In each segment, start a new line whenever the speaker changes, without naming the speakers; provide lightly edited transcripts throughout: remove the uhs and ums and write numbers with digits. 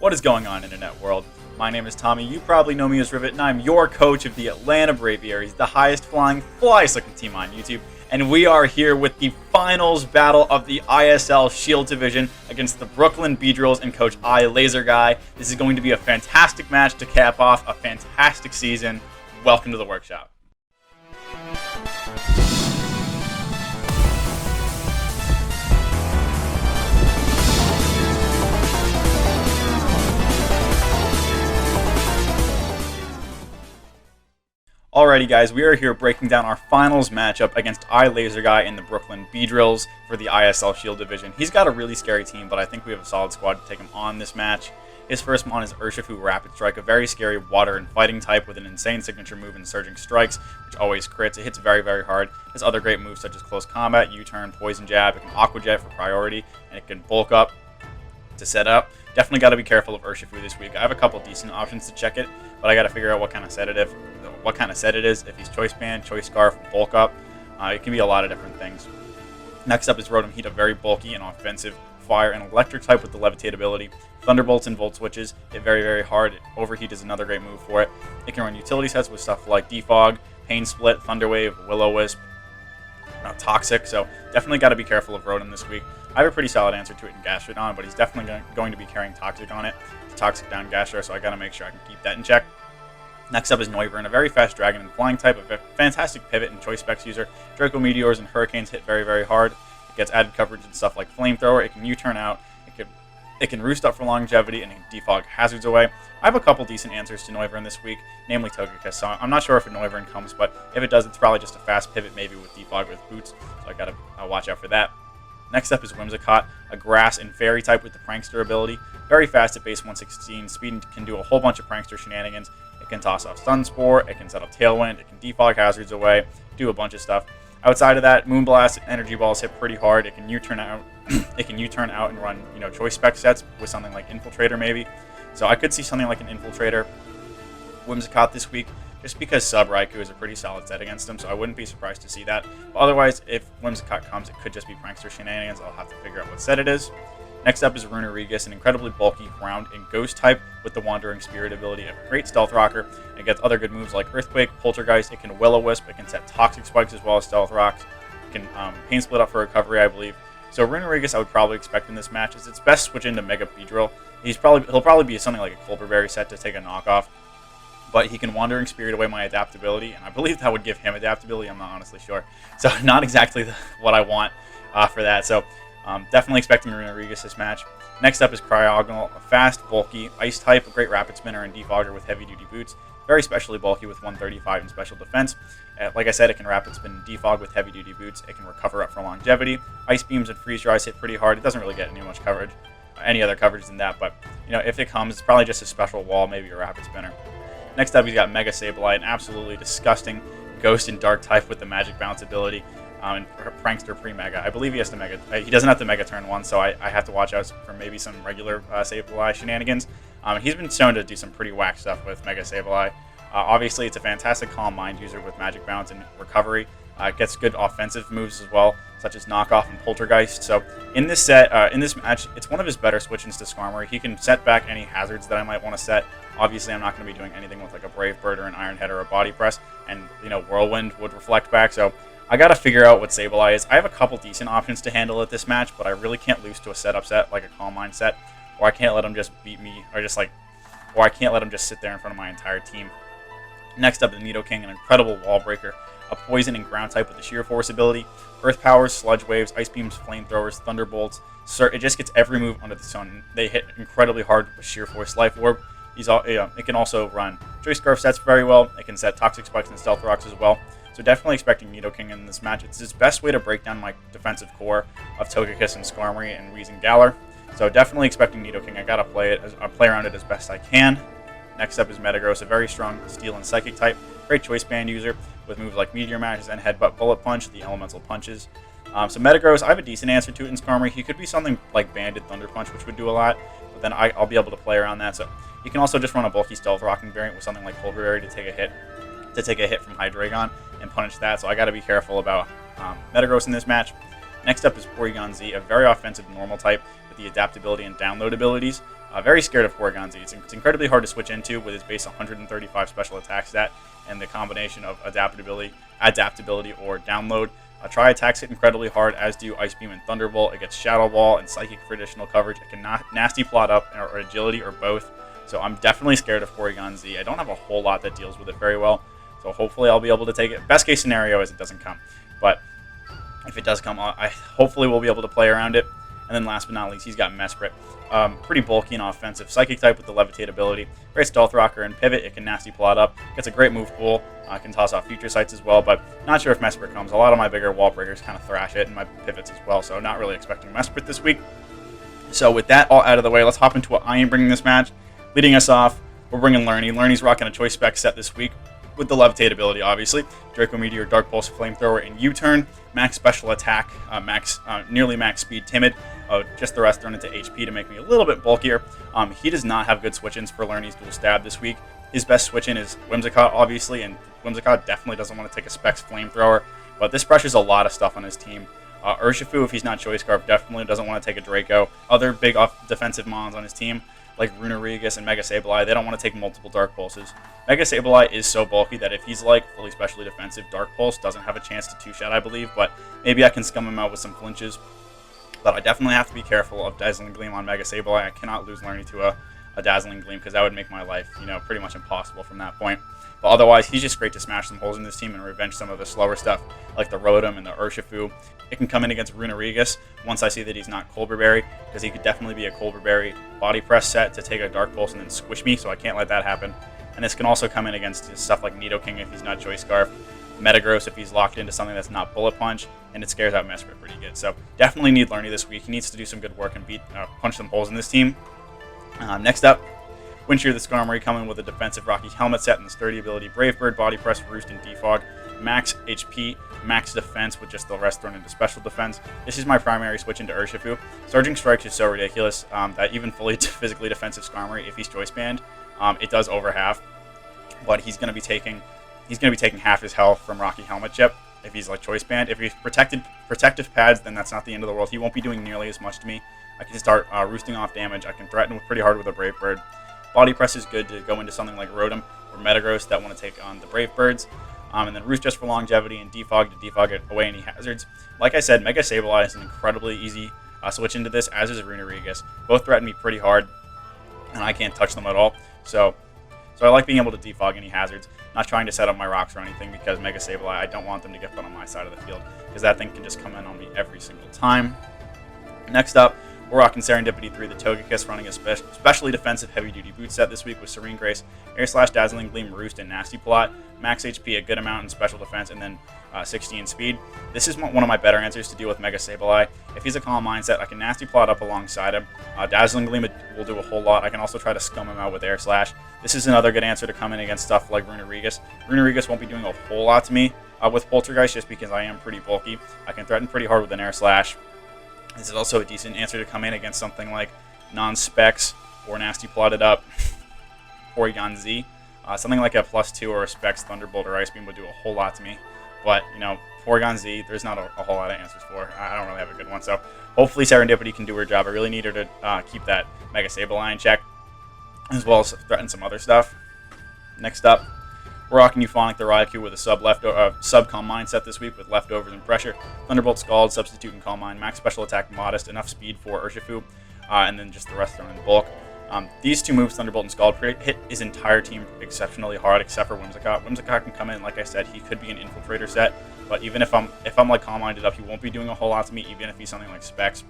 What is going on, internet world? My name is Tommy, you probably know me as Rivet, and I'm your coach of the Atlanta Braviaries, the highest flying, flyest looking team on YouTube. And we are here with the finals battle of the ISL Shield Division against the Brooklyn Beedrills and Coach iLaserGuy. This is going to be a fantastic match to cap off a fantastic season. Welcome to the workshop. Alrighty guys, we are here breaking down our finals matchup against iLaserGuy and the Brooklyn Beedrills for the ISL Shield Division. He's got a really scary team, but I think we have a solid squad to take him on this match. His first mon is Urshifu Rapid Strike, a very scary water and fighting type with an insane signature move in Surging Strikes, which always crits. It hits very, very hard. It has other great moves such as Close Combat, U-Turn, Poison Jab, it can Aqua Jet for priority, and it can bulk up to set up. Definitely got to be careful of Urshifu this week. I have a couple decent options to check it, but I got to figure out what kind of set it is. If he's Choice Band, Choice Scarf, Bulk Up, it can be a lot of different things. Next up is Rotom Heat, a very bulky and offensive fire and electric type with the Levitate ability. Thunderbolts and Volt Switches, hit very, very hard. Overheat is another great move for it. It can run utility sets with stuff like Defog, Pain Split, Thunder Wave, Will-O-Wisp, Toxic, so definitely got to be careful of Rotom this week. I have a pretty solid answer to it in Gastrodon, but he's definitely going to be carrying Toxic on it. Toxic down Gastro, so I got to make sure I can keep that in check. Next up is Noivern, a very fast dragon and flying type, a fantastic pivot and choice specs user. Draco Meteors and Hurricanes hit very, very hard. It gets added coverage and stuff like Flamethrower. It can U-turn out. It can roost up for longevity and defog hazards away. I have a couple decent answers to Noivern this week, namely Togekiss. So I'm not sure if a Noivern comes, but if it does, it's probably just a fast pivot, maybe with defog with boots. So I gotta watch out for that. Next up is Whimsicott, a grass and fairy type with the Prankster ability. Very fast at base 116. Speed can do a whole bunch of Prankster shenanigans. It can toss off Stun Spore, it can set up Tailwind, it can defog hazards away, do a bunch of stuff. Outside of that, Moonblast and Energy Balls hit pretty hard. It can U-turn out. It can U-turn out and run, choice spec sets with something like Infiltrator maybe. So I could see something like an Infiltrator Whimsicott this week, just because Sub Raikou is a pretty solid set against him, so I wouldn't be surprised to see that. But otherwise, if Whimsicott comes, it could just be Prankster shenanigans. I'll have to figure out what set it is. Next up is Runerigus, an incredibly bulky ground and ghost type with the Wandering Spirit ability, a great stealth rocker. It gets other good moves like Earthquake, Poltergeist, it can Will-O-Wisp, it can set Toxic Spikes as well as Stealth Rocks, it can Pain Split up for recovery, I believe. So Runerigus I would probably expect in this match is it's best switch into Mega Beedrill. He'll probably be something like a Culverberry set to take a knockoff, but he can Wandering Spirit away my adaptability, and I believe that would give him adaptability. I'm not honestly sure. So not exactly what I want for that. So definitely expecting Runerigus this match. Next up is Cryogonal, a fast, bulky, ice type, a great rapid spinner and defogger with heavy-duty boots. Very specially bulky with 135 in special defense. Like I said, it can rapid spin and defog with heavy-duty boots. It can recover up for longevity. Ice beams and freeze dries hit pretty hard. It doesn't really get any other coverage than that, but if it comes, it's probably just a special wall, maybe a rapid spinner. Next up, he's got Mega Sableye, an absolutely disgusting ghost and dark type with the magic bounce ability. And Prankster pre-Mega. I believe he has to Mega. He doesn't have to Mega turn 1, so I have to watch out for maybe some regular Sableye shenanigans. He's been shown to do some pretty whack stuff with Mega Sableye. Obviously, it's a fantastic Calm Mind user with Magic Bounce and Recovery. It gets good offensive moves as well, such as Knockoff and Poltergeist. So in this match, it's one of his better switch-ins to Skarmory. He can set back any hazards that I might want to set. Obviously, I'm not going to be doing anything with like a Brave Bird or an Iron Head or a Body Press, and Whirlwind would reflect back. So I got to figure out what Sableye is. I have a couple decent options to handle at this match, but I really can't lose to a setup set like a Calm Mind set, or I can't let him just beat me, or I can't let him just sit there in front of my entire team. Next up, the Nidoking, an incredible wall breaker, a poison and ground type with the Sheer Force ability, Earth Powers, Sludge Waves, Ice Beams, Flamethrowers, Thunderbolts. It just gets every move under the sun. They hit incredibly hard with Sheer Force, Life Orb. It can also run Choice Scarf sets very well. It can set Toxic Spikes and Stealth Rocks as well. So definitely expecting Nidoking in this match. It's his best way to break down my defensive core of Togekiss and Skarmory and Weezing Galar. So definitely expecting Nidoking. I gotta play around it as best I can. Next up is Metagross, a very strong Steel and Psychic type. Great Choice Band user with moves like Meteor Mashes and Headbutt Bullet Punch, the Elemental Punches. So Metagross, I have a decent answer to it in Skarmory. He could be something like Banded Thunder Punch, which would do a lot, but then I'll be able to play around that. So you can also just run a bulky Stealth Rocking variant with something like Culverberry to take a hit from Hydreigon and punish that. So I got to be careful about Metagross in this match. Next up is Porygon Z, a very offensive normal type with the adaptability and download abilities. Very scared of Porygon Z. It's incredibly hard to switch into with his base 135 special attack stat and the combination of adaptability or download. Tri attacks hit incredibly hard, as do Ice Beam and Thunderbolt. It gets Shadow Ball and Psychic for additional coverage. It can Nasty Plot up or Agility or both. So I'm definitely scared of Porygon Z. I don't have a whole lot that deals with it very well. So hopefully I'll be able to take it. Best case scenario is it doesn't come. But if it does come, I hopefully will be able to play around it. And then last but not least, he's got Mesprit. Pretty bulky and offensive. Psychic type with the Levitate ability. Great Stealth Rocker and Pivot. It can Nasty Plot up. Gets a great move pool. Can toss off Future Sights as well, but not sure if Mesprit comes. A lot of my bigger Wall Breakers kind of thrash it, and my Pivots as well, so not really expecting Mesprit this week. So with that all out of the way, let's hop into what I am bringing this match. Leading us off, we're bringing Lerny. Lerny's rocking a Choice Spec set this week with the Levitate ability, obviously. Draco Meteor, Dark Pulse, Flamethrower, and U-Turn. Max Special Attack, nearly max Speed, Timid. Just the rest thrown into HP to make me a little bit bulkier. He does not have good switch-ins for Lerny's Dual Stab this week. His best switch-in is Whimsicott, obviously, and Whimsicott definitely doesn't want to take a Specs Flamethrower, but this pressures a lot of stuff on his team. Urshifu, if he's not Choice Scarf, definitely doesn't want to take a Draco. Other big defensive mons on his team, like Runerigus and Mega Sableye, they don't want to take multiple Dark Pulses. Mega Sableye is so bulky that if he's like fully specially defensive, Dark Pulse doesn't have a chance to two-shot, I believe, but maybe I can scum him out with some flinches. But I definitely have to be careful of Dazzling Gleam on Mega Sableye. I cannot lose Lerny to a Dazzling Gleam, because that would make my life, pretty much impossible from that point. But otherwise, he's just great to smash some holes in this team and revenge some of the slower stuff, like the Rotom and the Urshifu. It can come in against Runerigus once I see that he's not Colbur Berry, because he could definitely be a Colbur Berry Body Press set to take a Dark Pulse and then squish me, so I can't let that happen. And this can also come in against stuff like Nidoking if he's not Choice Scarf, Metagross if he's locked into something that's not Bullet Punch, and it scares out Mesprit pretty good. So definitely need Lerny this week. He needs to do some good work and punch some holes in this team. Next up, Windshear the Skarmory coming with a defensive Rocky Helmet set and the sturdy ability Brave Bird, Body Press, Roost, and Defog. Max HP, max defense with just the rest thrown into special defense. This is my primary switch into Urshifu. Surging Strikes is so ridiculous that even fully physically defensive Skarmory, if he's Choice Banned, it does over half. But he's going to be taking half his health from Rocky Helmet Chip if he's like Choice Banned. If he's protective pads, then that's not the end of the world. He won't be doing nearly as much to me. I can start roosting off damage. I can threaten pretty hard with a Brave Bird. Body Press is good to go into something like Rotom or Metagross that want to take on the Brave Birds. And then Roost just for longevity and Defog to defog away any hazards. Like I said, Mega Sableye is an incredibly easy switch into this, as is Runerigus. Both threaten me pretty hard, and I can't touch them at all. So I like being able to defog any hazards. Not trying to set up my rocks or anything, because Mega Sableye, I don't want them to get put on my side of the field, because that thing can just come in on me every single time. Next up, we're rocking Serendipity 3, the Togekiss, running a specially defensive heavy-duty boot set this week with Serene Grace, Air Slash, Dazzling Gleam, Roost, and Nasty Plot. Max HP, a good amount in special defense, and then 60 in speed. This is one of my better answers to deal with Mega Sableye. If he's a Calm Mindset, I can Nasty Plot up alongside him. Dazzling Gleam will do a whole lot. I can also try to scum him out with Air Slash. This is another good answer to come in against stuff like Runerigus. Runerigus won't be doing a whole lot to me with Poltergeist, just because I am pretty bulky. I can threaten pretty hard with an Air Slash. This is also a decent answer to come in against something like non-Specs or Nasty Plotted up Porygon Z. Something like a +2 or a Specs Thunderbolt or Ice Beam would do a whole lot to me. But, Porygon Z, there's not a whole lot of answers for. I don't really have a good one. So hopefully Serendipity can do her job. I really need her to keep that Mega Sableye in check, as well as threaten some other stuff. Next up, we're rocking Euphonic the Raikou with a sub Calm Mind set this week with Leftovers and Pressure. Thunderbolt Scald, Substitute and Calm Mind, Max Special Attack Modest, enough speed for Urshifu, and then just the rest thrown in bulk. These two moves, Thunderbolt and Scald, hit his entire team exceptionally hard, except for Whimsicott. Whimsicott can come in, like I said, he could be an Infiltrator set, but even if I'm like Calm Minded up, he won't be doing a whole lot to me, even if he's something like Specs.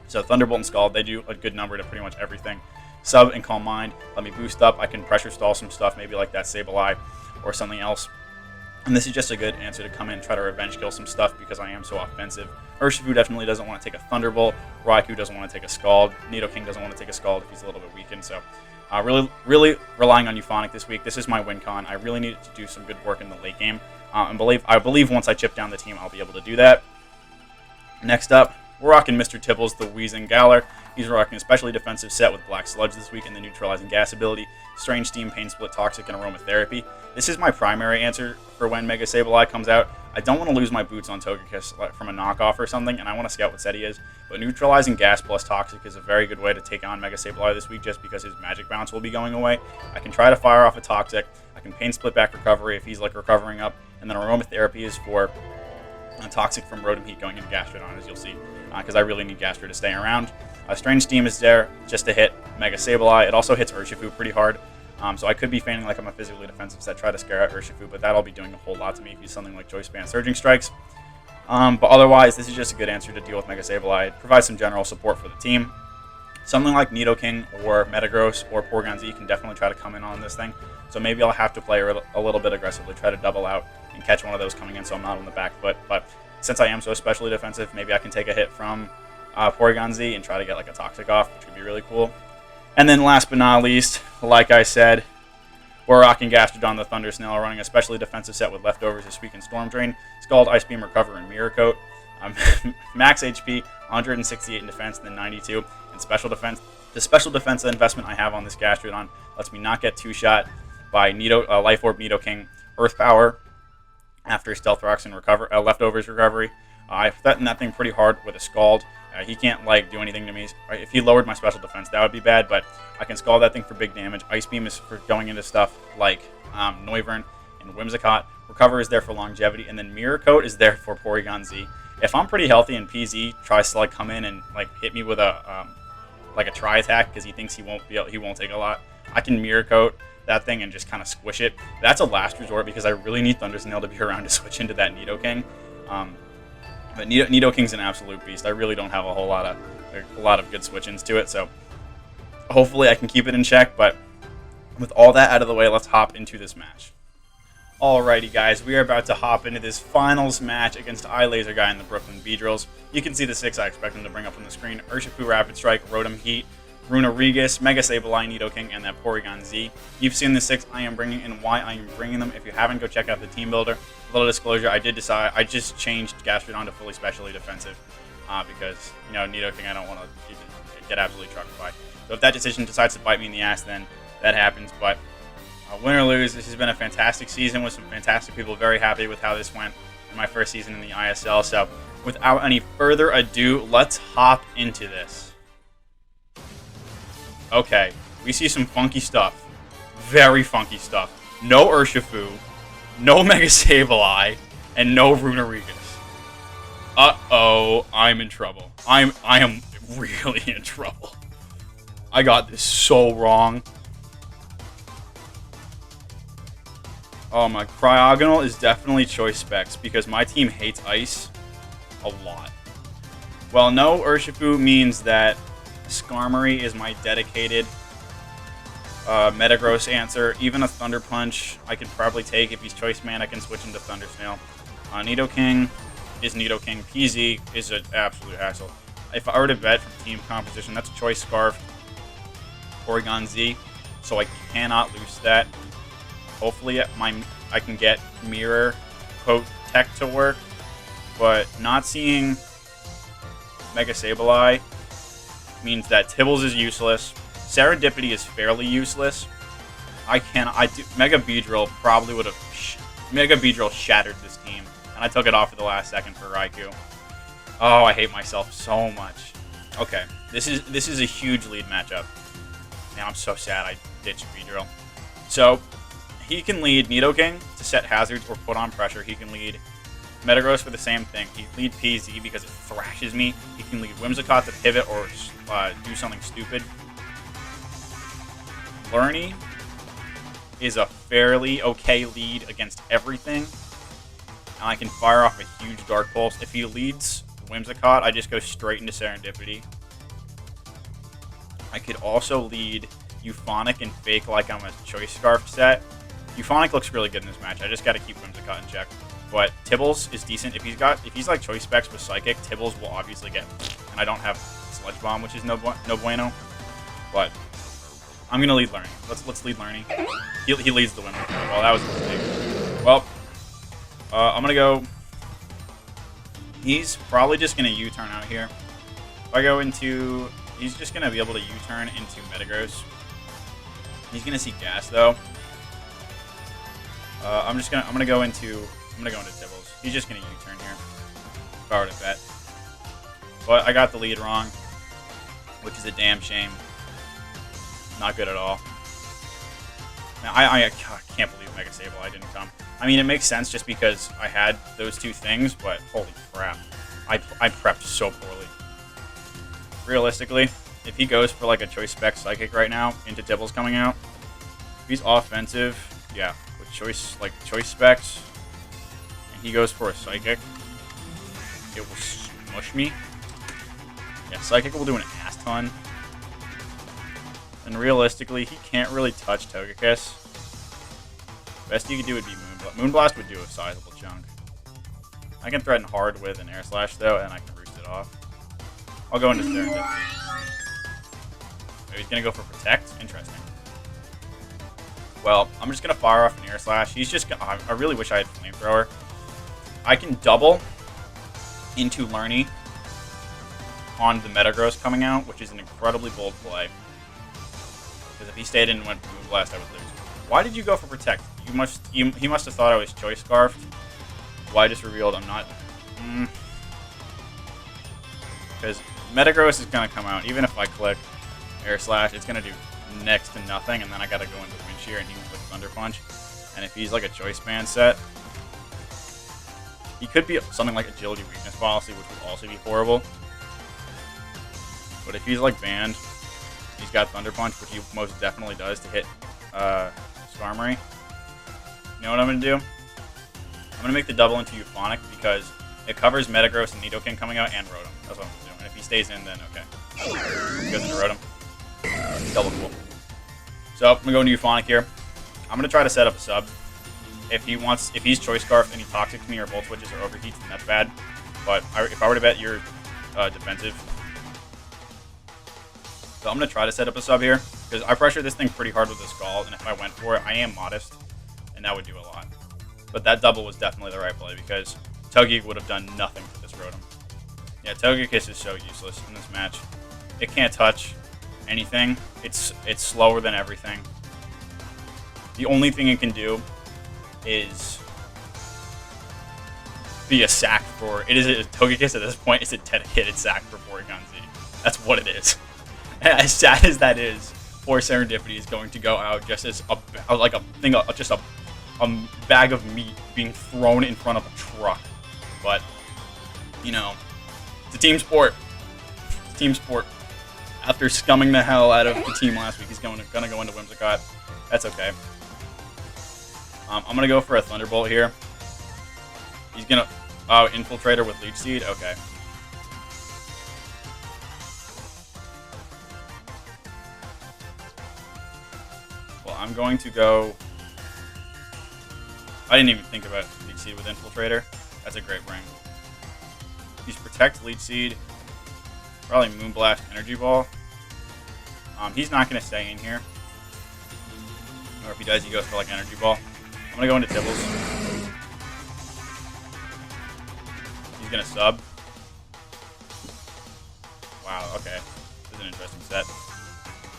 So Thunderbolt and Scald, they do a good number to pretty much everything. Sub and Calm Mind, let me boost up. I can pressure stall some stuff, maybe like that Sableye or something else. And this is just a good answer to come in and try to revenge kill some stuff, because I am so offensive. Urshifu definitely doesn't want to take a Thunderbolt. Raikou doesn't want to take a Scald. Nidoking doesn't want to take a Scald if he's a little bit weakened. So really relying on Euphonic this week. This is my win con. I really need to do some good work in the late game. I believe once I chip down the team, I'll be able to do that. Next up, We're rocking Mr. Tibbles, the Wheezing Galar. He's rocking a specially defensive set with Black Sludge this week and the neutralizing gas ability, Strange Steam, Pain Split, Toxic, and Aromatherapy. This is my primary answer for when Mega Sableye comes out. I don't want to lose my boots on Togekiss from a knockoff or something, and I want to scout what set he is. But neutralizing gas plus Toxic is a very good way to take on Mega Sableye this week just because his Magic Bounce will be going away. I can try to fire off a Toxic. I can Pain Split back Recovery if he's like recovering up, and then Aromatherapy is for Toxic from Rotom Heat going into Gastrodon, as you'll see, because I really need Gastro to stay around. Strange Steam is there just to hit Mega Sableye. It also hits Urshifu pretty hard, so I could be feigning like I'm a physically defensive set, try to scare out Urshifu, but that'll be doing a whole lot to me if he's something like Choice Band Surging Strikes. But otherwise, this is just a good answer to deal with Mega Sableye. It provides some general support for the team. Something like Nidoking or Metagross or Porygon Z can definitely try to come in on this thing, so maybe I'll have to play a little bit aggressively, try to double out and catch one of those coming in so I'm not on the back foot. But since I am so especially defensive, maybe I can take a hit from Porygon Z and try to get like a Toxic off, which would be really cool. And then last but not least, like I said, we're rocking Gastrodon the Thunder Snail, running a specially defensive set with leftovers this week in Storm Drain, Scald, Ice Beam, Recover, and Mirror Coat. Max HP, 168 in defense, and then 92 in special defense. The special defense investment I have on this Gastrodon lets me not get two-shot by Life Orb Nidoking, Earth Power after Stealth Rocks and leftovers recovery. I threatened that thing pretty hard with a Scald. He can't like do anything to me. If he lowered my special defense, that would be bad, but I can Scald that thing for big damage. Ice Beam is for going into stuff like Noivern and Whimsicott. Recover is there for longevity, and then Mirror Coat is there for Porygon Z. If I'm pretty healthy and PZ tries to like come in and like hit me with a like a Tri Attack because he thinks he won't take a lot, I can Mirror Coat that thing and just kind of squish it. That's a last resort because I really need Thundersnail to be around to switch into that Nidoking. But Nidoking's an absolute beast. I really don't have a lot of good switch-ins to it, so hopefully I can keep it in check. But with all that out of the way, let's hop into this match. Alrighty guys, we are about to hop into this finals match against iLaserGuy and the Brooklyn Beedrills. You can see the 6 I expect them to bring up on the screen: Urshifu, Rapid Strike, Rotom Heat, Runerigus, Mega Sableye, Nidoking, and that Porygon Z. You've seen the 6 I am bringing and why I am bringing them. If you haven't, go check out the Teambuilder. A little disclosure, I just changed Gastrodon to fully specially defensive because, you know, Nidoking I don't want to get absolutely trucked by. So if that decision decides to bite me in the ass, then that happens. But win or lose, this has been a fantastic season with some fantastic people. Very happy with how this went in my first season in the ISL. So without any further ado, let's hop into this. Okay, we see some funky stuff. Very funky stuff. No Urshifu, no Mega Sableye, and no Runerigus. Uh-oh, I'm in trouble. I am really in trouble. I got this so wrong. Oh, my Cryogonal is definitely choice specs because my team hates ice a lot. Well, no Urshifu means that Skarmory is my dedicated Metagross answer. Even a Thunder Punch I could probably take. If he's Choice Man, I can switch into Thundersnail. Nidoking is Nidoking. PZ is an absolute hassle. If I were to bet for team composition, that's Choice Scarf, Porygon Z, so I cannot lose that. Hopefully I can get Mirror Coat Tech to work, but not seeing Mega Sableye means that Tibbles is useless. Serendipity is fairly useless. Mega Beedrill probably would have... Mega Beedrill shattered this team, and I took it off at the last second for Raikou. Oh, I hate myself so much. Okay, this is a huge lead matchup. Man, I'm so sad I ditched Beedrill. So, he can lead Nidoking to set hazards or put on pressure. He can lead Metagross for the same thing. He can lead PZ because it thrashes me. He can lead Whimsicott to pivot or do something stupid. Lurny is a fairly okay lead against everything. And I can fire off a huge Dark Pulse. If he leads Whimsicott, I just go straight into Serendipity. I could also lead Euphonic and fake like I'm a Choice Scarf set. Euphonic looks really good in this match. I just got to keep Whimsicott in check. But Tibbles is decent. If he's like Choice Specs with Psychic, Tibbles will obviously get. And I don't have Sludge Bomb, which is no bueno. But I'm gonna lead Learning. Let's lead Learning. He leads the winner. Well, that was a mistake. Well, I'm gonna go. He's probably just gonna U-turn out here. If I go into... He's just going to be able to U-turn into Metagross. He's going to see Gas, though. I'm gonna go into Tibbles. He's just gonna U-turn here. If I were to bet. But I got the lead wrong, which is a damn shame. Not good at all. Now, I can't believe Mega Sableye didn't come. I mean, it makes sense just because I had those two things, but holy crap. I prepped so poorly. Realistically, if he goes for like a Choice Spec Psychic right now, into Tibbles coming out, if he's offensive, yeah, with choice specs, and he goes for a Psychic, it will smush me. Yeah, Psychic will do an ass ton. And realistically, he can't really touch Togekiss. Best he could do would be Moonblast. Moonblast would do a sizable chunk. I can threaten hard with an Air Slash, though, and I can roost it off. I'll go into Serendipity. Maybe he's going to go for Protect? Interesting. Well, I'm just going to fire off an Air Slash. He's just... I really wish I had Flamethrower. I can double into Lerny on the Metagross coming out, which is an incredibly bold play. Because if he stayed in and went for Moonblast, I would lose. Why did you go for Protect? He must have thought I was Choice Scarfed. Well, I just revealed I'm not. Because Metagross is going to come out. Even if I click Air Slash, it's going to do next to nothing. And then I got to go into Wind Shear and he can click Thunder Punch. And if he's like a Choice Band set, he could be something like Agility Weakness Policy, which would also be horrible. But if he's like Banned, he's got Thunder Punch, which he most definitely does to hit Skarmory. You know what I'm going to do? I'm going to make the double into Euphonic because it covers Metagross and Nidoking coming out and Rotom. That's what I'm doing. And if he stays in, then okay. He goes into Rotom. Double cool. So I'm going to go into Euphonic here. I'm going to try to set up a sub. If he's Choice Scarf and he Toxic to me or Volt Switches or Overheats, then that's bad. But if I were to bet you're defensive. So I'm going to try to set up a sub here, because I pressure this thing pretty hard with the Scald, and if I went for it, I am modest, and that would do a lot. But that double was definitely the right play, because Togekiss would have done nothing for this Rotom. Yeah, Togekiss is so useless in this match. It can't touch anything. It's slower than everything. The only thing it can do is be a sack for... It is a Togekiss at this point. It's a dedicated sack for Porygon Z. That's what it is. As sad as that is, for Serendipity is going to go out just as a bag of meat being thrown in front of a truck. But you know, it's a team sport. It's a team sport. After scumming the hell out of the team last week, he's gonna go into Whimsicott. That's okay. I'm gonna go for a Thunderbolt here. He's gonna Infiltrator with Leech Seed. Okay. I'm going to go... I didn't even think about Leech Seed with Infiltrator. That's a great bring. He's Protect, Leech Seed, probably Moonblast, Energy Ball. He's not going to stay in here. Or if he does, he goes for like Energy Ball. I'm going to go into Tibbles. He's going to sub. Wow, okay. This is an interesting set.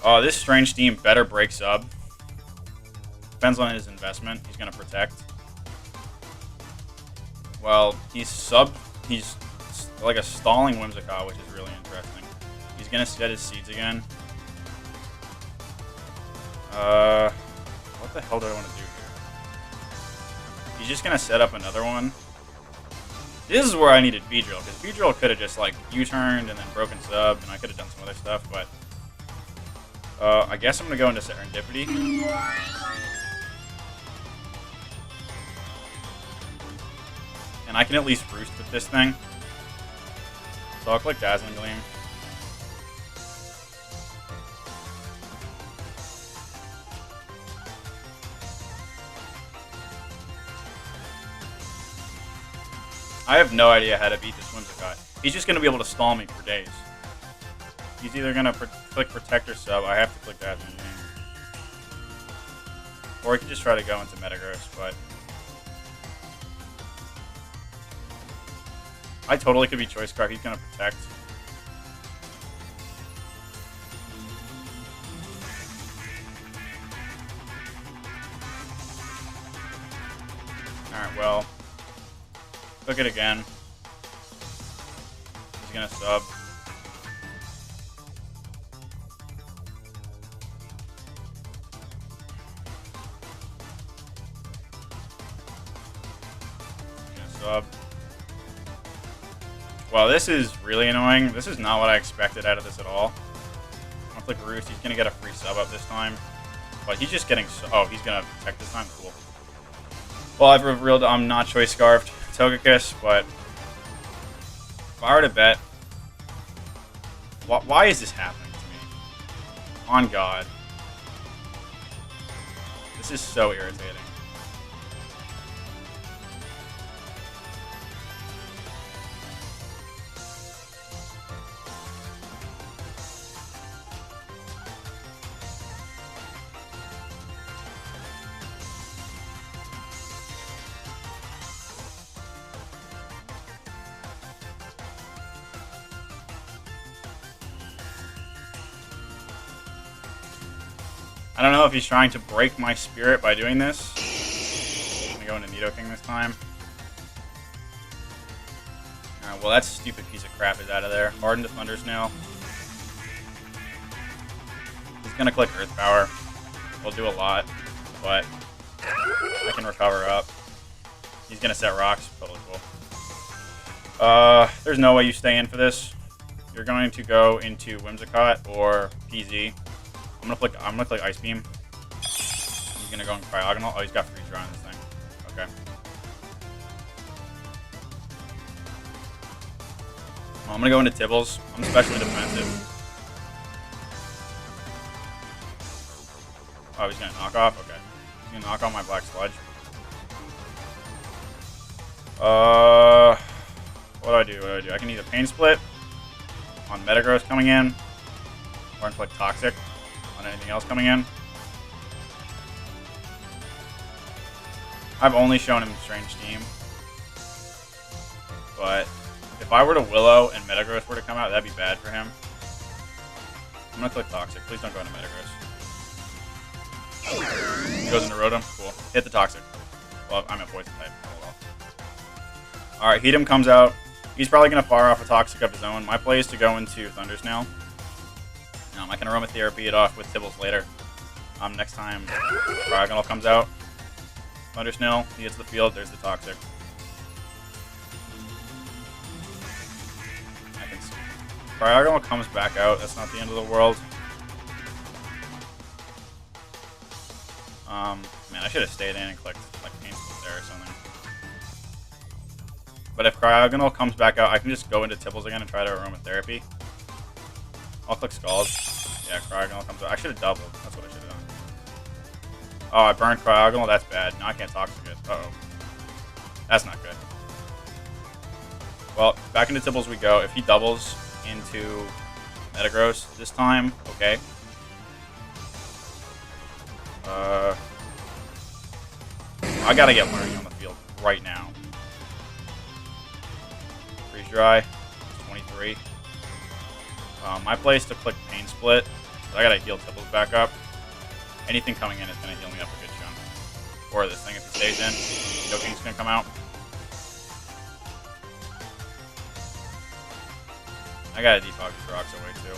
Oh, this Strange Steam better break sub. Depends on his investment. He's going to Protect. Well, he's like a stalling Whimsicott, which is really interesting. He's going to set his Seeds again. What the hell do I want to do here? He's just going to set up another one. This is where I needed Beedrill, because Beedrill could have just like U-turned and then broken sub, and I could have done some other stuff, but I guess I'm going to go into Serendipity. And I can at least roost with this thing. So I'll click Dazzling Gleam. I have no idea how to beat this Whimsicott. He's just going to be able to stall me for days. He's either going to click Protect or Sub. I have to click Dazzling Gleam. Or he could just try to go into Metagross, but... I totally could be Choice Scarf. He's going to Protect. Alright, well. Cook it again. He's gonna sub. Sub. Well, this is really annoying. This is not what I expected out of this at all. I'm gonna click Roost. He's gonna get a free sub up this time. But he's just getting... Oh, he's gonna protect this time? Cool. Well, I've revealed I'm not Choice Scarfed Togekiss, but... If I were to bet... Why is this happening to me? On God. This is so irritating. I don't know if he's trying to break my spirit by doing this. I'm gonna go into Nidoking this time. Well, that stupid piece of crap is out of there. Harden to Thunder Snail. He's gonna click Earth Power. We'll do a lot, but I can recover up. He's gonna set rocks. Totally cool. There's no way you stay in for this. You're going to go into Whimsicott or PZ. I'm gonna click Ice Beam. He's gonna go in Cryogonal. Oh, he's got Freeze Dry on this thing. Okay. Well, I'm gonna go into Tibbles. I'm especially defensive. Oh, he's gonna knock off? Okay. He's gonna knock off my Black Sludge. What do I do? I can either Pain Split on Metagross coming in, or I can click Toxic on anything else coming in. I've only shown him Strange Steam, but if I were to Willow and Metagross were to come out, that'd be bad for him. I'm gonna click Toxic. Please don't go into Metagross. He goes into Rotom. Cool. Hit the Toxic. Well, I'm a Poison type. Oh well. Alright, Heatum comes out. He's probably gonna fire off a Toxic of his own. My play is to go into Thunder Snail. I can Aromatherapy it off with Tibbles later. Next time Cryogonal comes out. Thunder Snail, he hits the field, there's the Toxic. I can see. Cryogonal comes back out, that's not the end of the world. Man, I should have stayed in and clicked like Pain Split there or something. But if Cryogonal comes back out, I can just go into Tibbles again and try to Aromatherapy. I'll click Scald. Yeah, Cryogonal comes out. I should have doubled. That's what I should have done. Oh, I burned Cryogonal? That's bad. Now I can't Toxic it. Uh-oh. That's not good. Well, back into Tibbles we go. If he doubles into Metagross this time, okay. I gotta get Learning on the field right now. Freeze Dry. 23. My play is to click Pain Split. So I gotta heal Tibbles back up. Anything coming in is gonna heal me up a good chunk. Or this thing if it stays in. Nidoking's gonna come out. I gotta defog these rocks away too.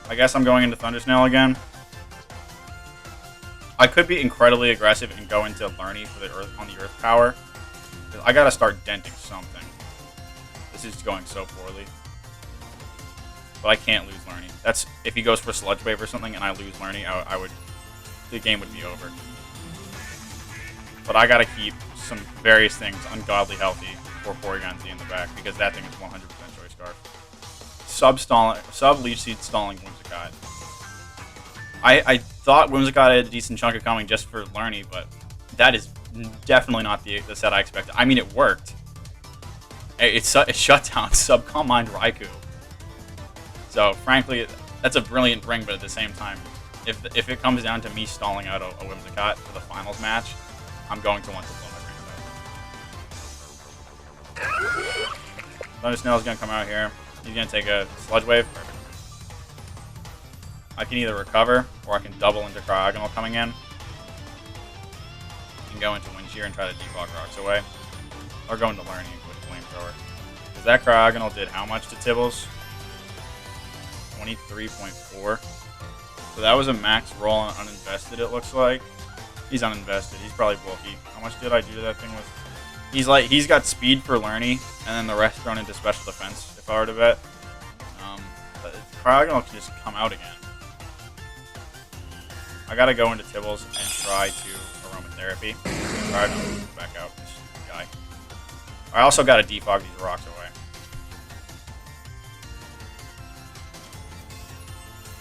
I guess I'm going into Thunder Snail again. I could be incredibly aggressive and go into Learny for the Earth Power. I gotta start denting something. This is going so poorly. But I can't lose Learny. That's if he goes for Sludge Wave or something and I lose Learny, the game would be over. But I gotta keep some various things ungodly healthy for Porygon Z in the back because that thing is 100% Choice Scarf. Sub Leech Seed stalling Whimsicott. I thought Whimsicott had a decent chunk of coming just for Learny, but that is definitely not the set I expected. I mean, it worked. It shut down Subcom Mind Raikou. So, frankly, that's a brilliant ring, but at the same time, if it comes down to me stalling out a Whimsicott for the finals match, I'm going to want to blow my brains out. Thunder Snail's going to come out here. He's going to take a Sludge Wave. Perfect. I can either recover, or I can double into Cryogonal coming in. can go into Wind Shear and try to defog rocks away. Or go into Learning with Flamethrower. Because that Cryogonal did how much to Tibbles? 23.4. So that was a max roll on uninvested, it looks like. He's uninvested. He's probably bulky. How much did I do to that thing with? He's got speed for Learning, and then the rest thrown into special defense, if I were to bet. But Cryogonal can just come out again. I gotta go into Tibbles and try to Aromatherapy. Cryogonal back out. This guy. I also gotta defog these rocks away.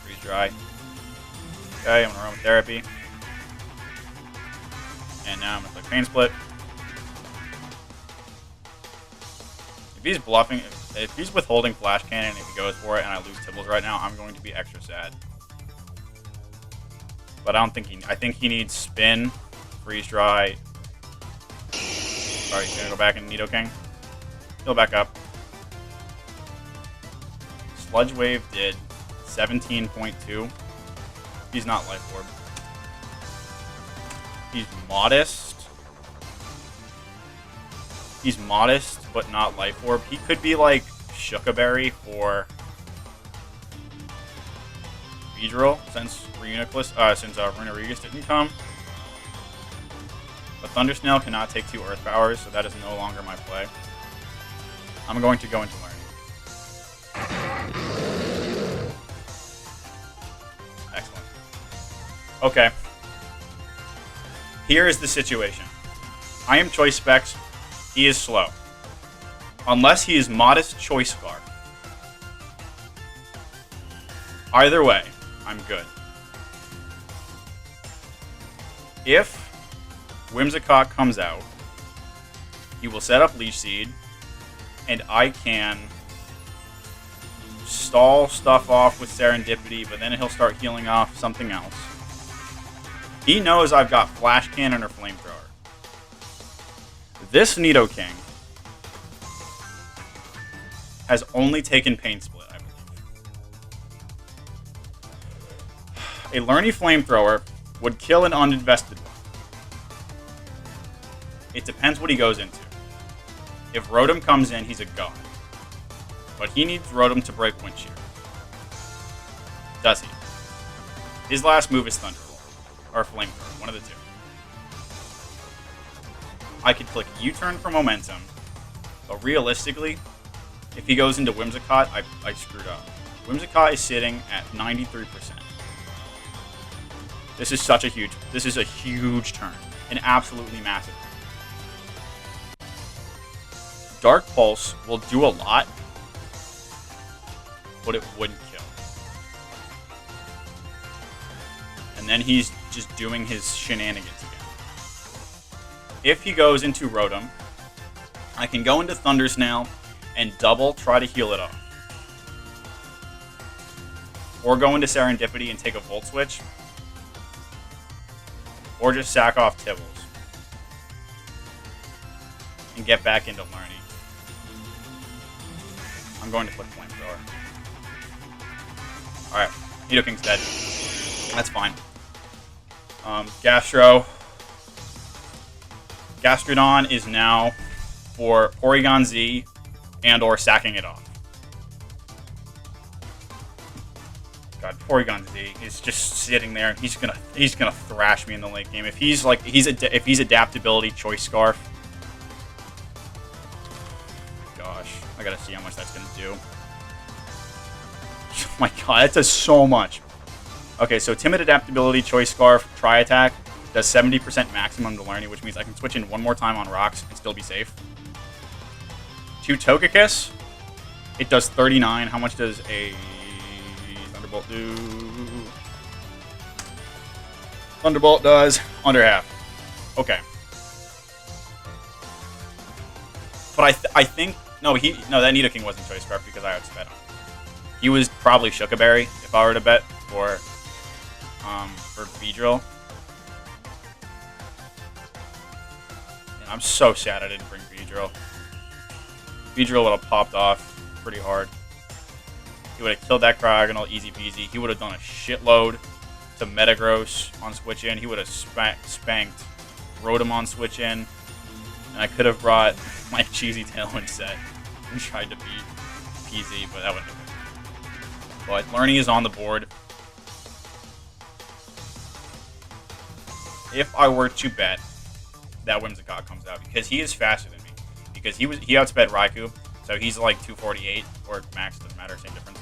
Freeze Dry. Okay, I'm gonna Aromatherapy. And now I'm gonna click Pain Split. If he's bluffing, if he's withholding Flash Cannon, if he goes for it and I lose Tibbles right now, I'm going to be extra sad. But I don't think I think he needs Spin, Freeze Dry. Sorry, he's gonna go back and Nidoking. He'll back up. Sludge Wave did 17.2. He's not Life Orb. He's modest. He's modest, but not Life Orb. He could be like Shookaberry for Beedrill, since Runerigus didn't come. But Thundersnail cannot take 2 Earth Powers, so that is no longer my play. I'm going to go into Learning. Excellent. Okay. Here is the situation. I am Choice Specs. He is slow. Unless he is Modest Choice Scarf. Either way, I'm good. If Whimsicott comes out, he will set up Leech Seed, and I can stall stuff off with Serendipity, but then he'll start healing off something else. He knows I've got Flash Cannon or Flamethrower. This Nidoking has only taken Pain Split, I believe. A Learny Flamethrower would kill an uninvested one. It depends what he goes into. If Rotom comes in, he's a god. But he needs Rotom to break Wind Shear. Does he? His last move is Thunderbolt. Or Flamethrower, one of the two. I could click U-turn for momentum, but realistically, if he goes into Whimsicott, I screwed up. Whimsicott is sitting at 93%. This is a huge turn. An absolutely massive turn. Dark Pulse will do a lot, but it wouldn't kill. And then he's just doing his shenanigans again. If he goes into Rotom, I can go into Thundersnail and double try to heal it off. Or go into Serendipity and take a Volt Switch. Or just sack off Tibbles. And get back into Learning. I'm going to click Flamethrower. Alright, Nidoking's dead. That's fine. Gastrodon is now for Porygon Z and or sacking it off. God, Porygon Z is just sitting there and he's gonna thrash me in the late game. If he's adaptability Choice Scarf. Gosh, I gotta see how much that's gonna do. Oh my god, that does so much. Okay, so Timid Adaptability, Choice Scarf, Tri-Attack does 70% maximum to Learning, which means I can switch in one more time on rocks and still be safe. 2 Togekiss, it does 39. How much does a Thunderbolt do? Thunderbolt does under half. Okay. But I think no, that Nidoking wasn't Choice Scarf because I outsped him. He was probably Shookaberry if I were to bet for Beedrill. And I'm so sad I didn't bring Beedrill. Beedrill would have popped off pretty hard. He would have killed that Cryogonal easy peasy. He would have done a shitload to Metagross on switch in. He would have spanked Rotomon switch in, and I could have brought my cheesy Tailwind set and tried to beat PZ, but that wouldn't have been. But Learning is on the board. If I were to bet that Whimsicott comes out, because he is faster than me, because he outsped Raikou, so he's like 248 or max, doesn't matter, same difference.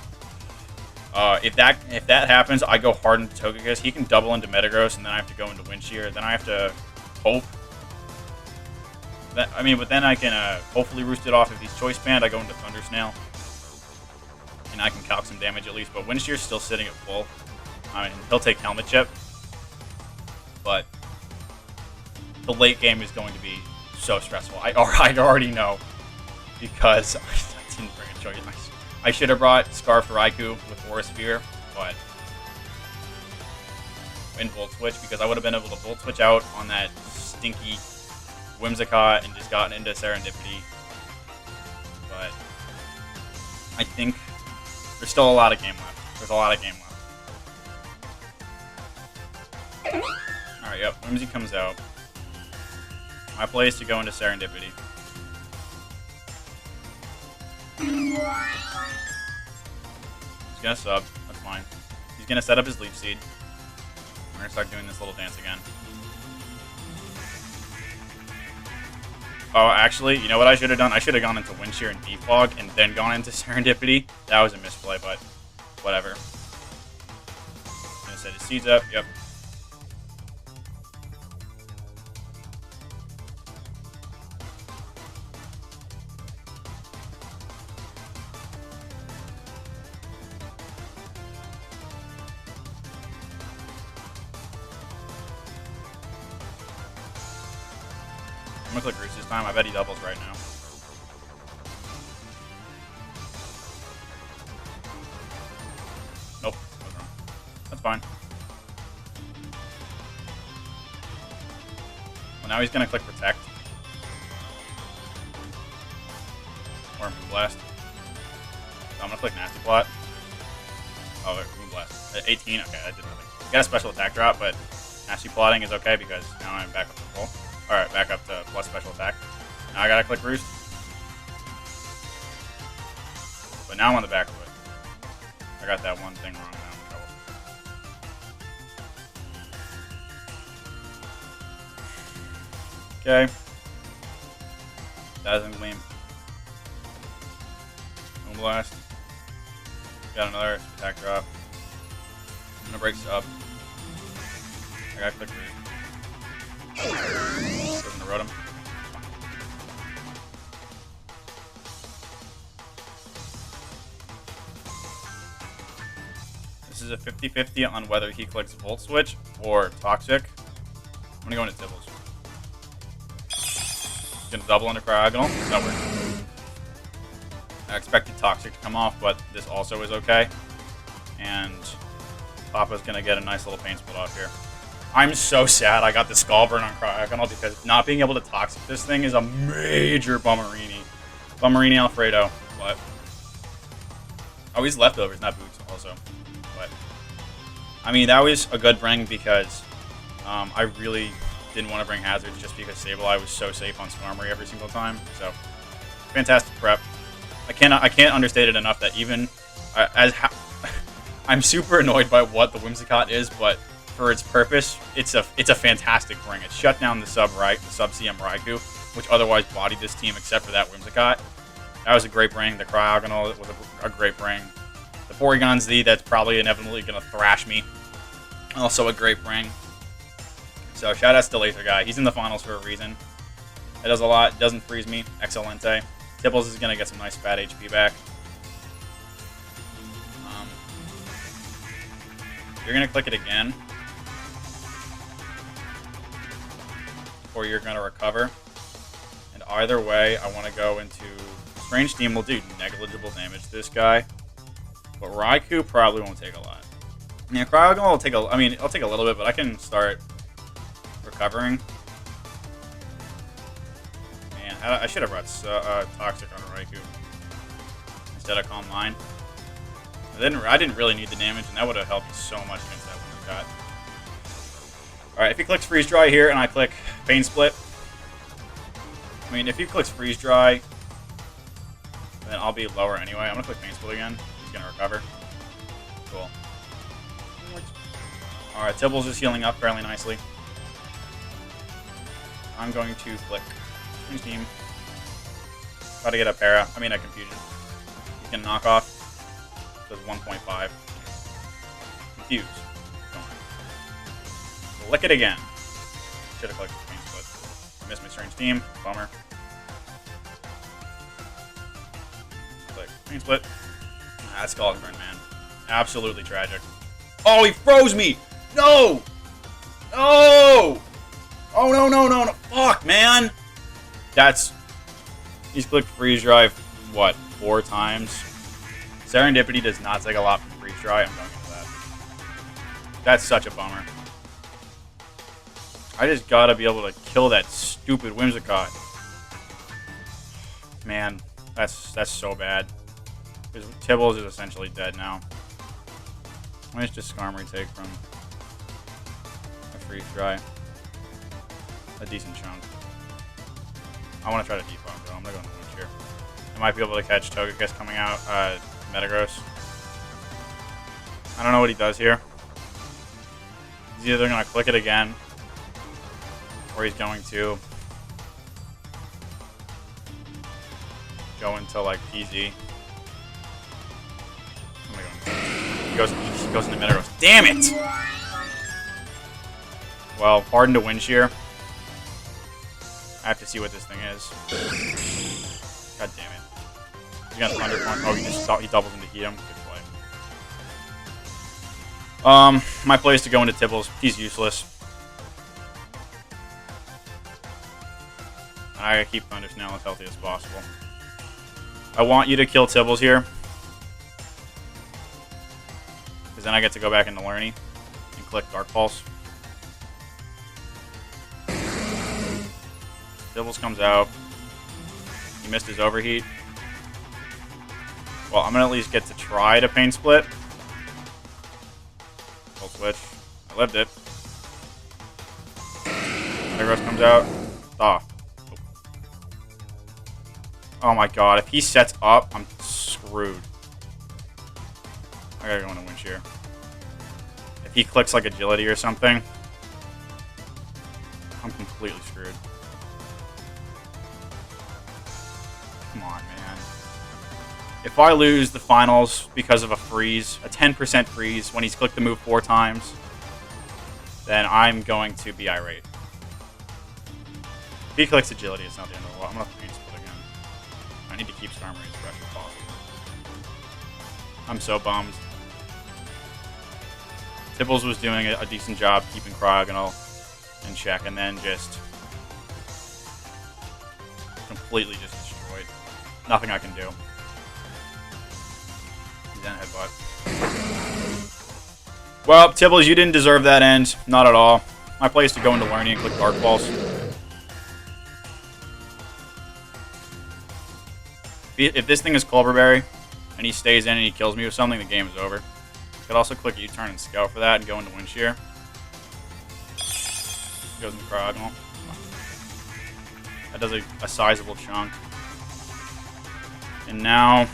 If that happens, I go hard into Togekiss. He can double into Metagross, and then I have to go into Windshear. Then I have to hope. But then I can hopefully roost it off if he's Choice Band. I go into Thunder Snail, and I can calc some damage at least. But Windshear's still sitting at full. I mean, he'll take Helmet Chip, but the late game is going to be so stressful. I already know, because I didn't bring a choice. I should have brought Scarf Raikou with Aura Sphere, but in Volt Switch, because I would have been able to Volt Switch out on that stinky Whimsicott and just gotten into Serendipity. But I think there's still a lot of game left. There's a lot of game left. Alright, yep, Whimsy comes out. My play is to go into Serendipity. He's gonna sub, that's fine. He's gonna set up his Leaf Seed. We're gonna start doing this little dance again. Oh, actually, you know what I should have done? I should have gone into Windshear and Defog and then gone into Serendipity. That was a misplay, but whatever. Gonna set his seeds up, yep. I'm gonna click Roost this time. I bet he doubles right now. Nope, I was wrong. That's fine. Well, now he's gonna click Protect. Or Moonblast. So I'm gonna click Nasty Plot. Oh, wait, Moonblast. 18? Okay, that did nothing. Got a special attack drop, but Nasty Plotting is okay because now I'm back up to full. Alright, back up to plus special attack. Now I gotta click Roost. But now I'm on the back foot. I got that one thing wrong, now I'm in trouble. Okay. Dazzling Gleam. Moonblast. Got another attack drop. I'm gonna break sub. I gotta click Roost. Goes into Rotom. This is a 50-50 on whether he clicks Volt Switch or Toxic. I'm gonna go into Tibbles. Gonna double into Cryogonal. That works. I expected Toxic to come off, but this also is okay. And Papa's gonna get a nice little pain split off here. I'm so sad I got the Skull Burn on Cryogonal because not being able to Toxic this thing is a major bummerini. Bummerini Alfredo, but... Oh, he's Leftovers, not Boots, also. But... I mean, that was a good bring because I really didn't want to bring Hazards just because Sableye was so safe on Skarmory every single time. So, fantastic prep. I can't understate it enough that even... I'm super annoyed by what the Whimsicott is, but... For its purpose, it's a fantastic bring. It shut down the sub CM Raikou, which otherwise bodied this team except for that Whimsicott. That was a great bring. The Cryogonal was a great bring. The Porygon Z, that's probably inevitably going to thrash me. Also a great bring. So shout outs to ILaserGuy. He's in the finals for a reason. It does a lot. It doesn't freeze me. Excelente. Tibbles is going to get some nice fat HP back. You're going to click it again. Or you're going to recover. And either way, I want to go into... Strange Steam will do negligible damage to this guy. But Raikou probably won't take a lot. Yeah, Cryogonal will take it'll take a little bit, but I can start recovering. Man, I should have brought Toxic on Raikou instead of Calm Mind. I didn't really need the damage, and that would have helped so much against that Whimsicott. Alright, if he clicks Freeze Dry here and I click Pain Split, I mean, if he clicks Freeze Dry, then I'll be lower anyway. I'm going to click Pain Split again. He's going to recover. Cool. Alright, Tibbles is healing up fairly nicely. I'm going to click Change Team. Try to get a para. I mean, a Confusion. He's going to knock off. Does 1.5. Confuse. Lick it again. Should have clicked Pain Split. I missed my Strange Team. Bummer. Click Pain Split. That's Skullgrin, man. Absolutely tragic. Oh, he froze me! No! No! Oh, no, no, no, no. Fuck, man! He's clicked Freeze Dry, what, 4 times? Serendipity does not take a lot from Freeze Dry. I'm going for that. That's such a bummer. I just gotta be able to kill that stupid Whimsicott. Man, that's so bad. Because Tibbles is essentially dead now. Let's just Skarmory take from a Freeze Dry. A decent chunk. I want to try to defog though. I'm gonna go in the winch here. I might be able to catch Togekiss coming out. Metagross. I don't know what he does here. He's either gonna click it again, or he's going to go into like PZ. Oh my god. He goes into Metagross. Damn it! Well, pardon to wind shear. I have to see what this thing is. God damn it. He's got Thunder Punch. Oh, he doubles into Heat him. Good play. My play is to go into Tibbles. He's useless. I gotta keep Thunder Snail as healthy as possible. I want you to kill Tibbles here. Because then I get to go back into Learny and click Dark Pulse. Tibbles comes out. He missed his Overheat. Well, I'm gonna at least get to try to Pain Split. Full switch. I lived it. Metagross comes out. Ah. Oh my god, if he sets up, I'm screwed. I gotta go into Wind Shear. If he clicks like Agility or something, I'm completely screwed. Come on, man. If I lose the finals because of a freeze, a 10% freeze, when he's clicked the move 4 times, then I'm going to be irate. If he clicks Agility, it's not the end of the world. I'm going to Pain Split again. I need to keep Skarmory as fresh as possible. I'm so bummed. Tibbles was doing a decent job keeping Cryogonal in check, and then just completely just destroyed. Nothing I can do. Then headbutt. Well, Tibbles, you didn't deserve that end. Not at all. My play is to go into Learning and click Dark Pulse. If this thing is Culberberry, and he stays in and he kills me with something, the game is over. I could also click U-turn and Scout for that and go into Wind Shear. Goes into Cryogonal. That does a sizable chunk. And now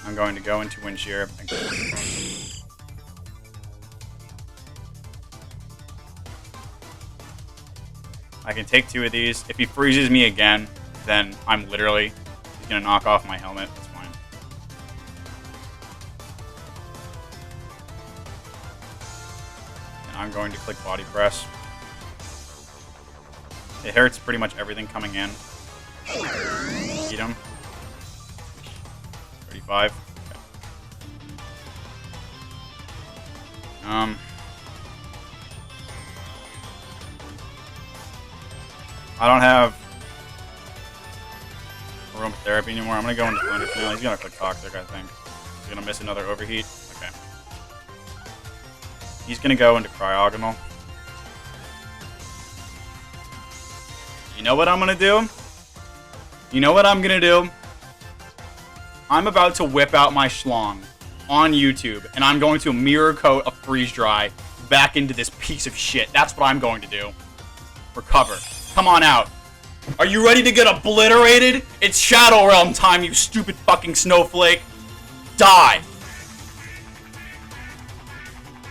I'm going to go into Wind Shear and go I can take 2 of these. If he freezes me again, then I'm literally, he's going to knock off my helmet. That's fine. And I'm going to click Body Press. It hurts pretty much everything coming in. Eat him. 35. Okay. I don't have Aromatherapy anymore. I'm going to go into Thunder Snail. He's going to click Toxic, I think. He's going to miss another Overheat. Okay. He's going to go into Cryogonal. You know what I'm going to do? You know what I'm going to do? I'm about to whip out my Schlong. on YouTube, and I'm going to mirror coat a freeze dry back into this piece of shit. That's what I'm going to do. Recover. Come on out. Are you ready to get obliterated? It's Shadow Realm time, you stupid fucking snowflake. Die.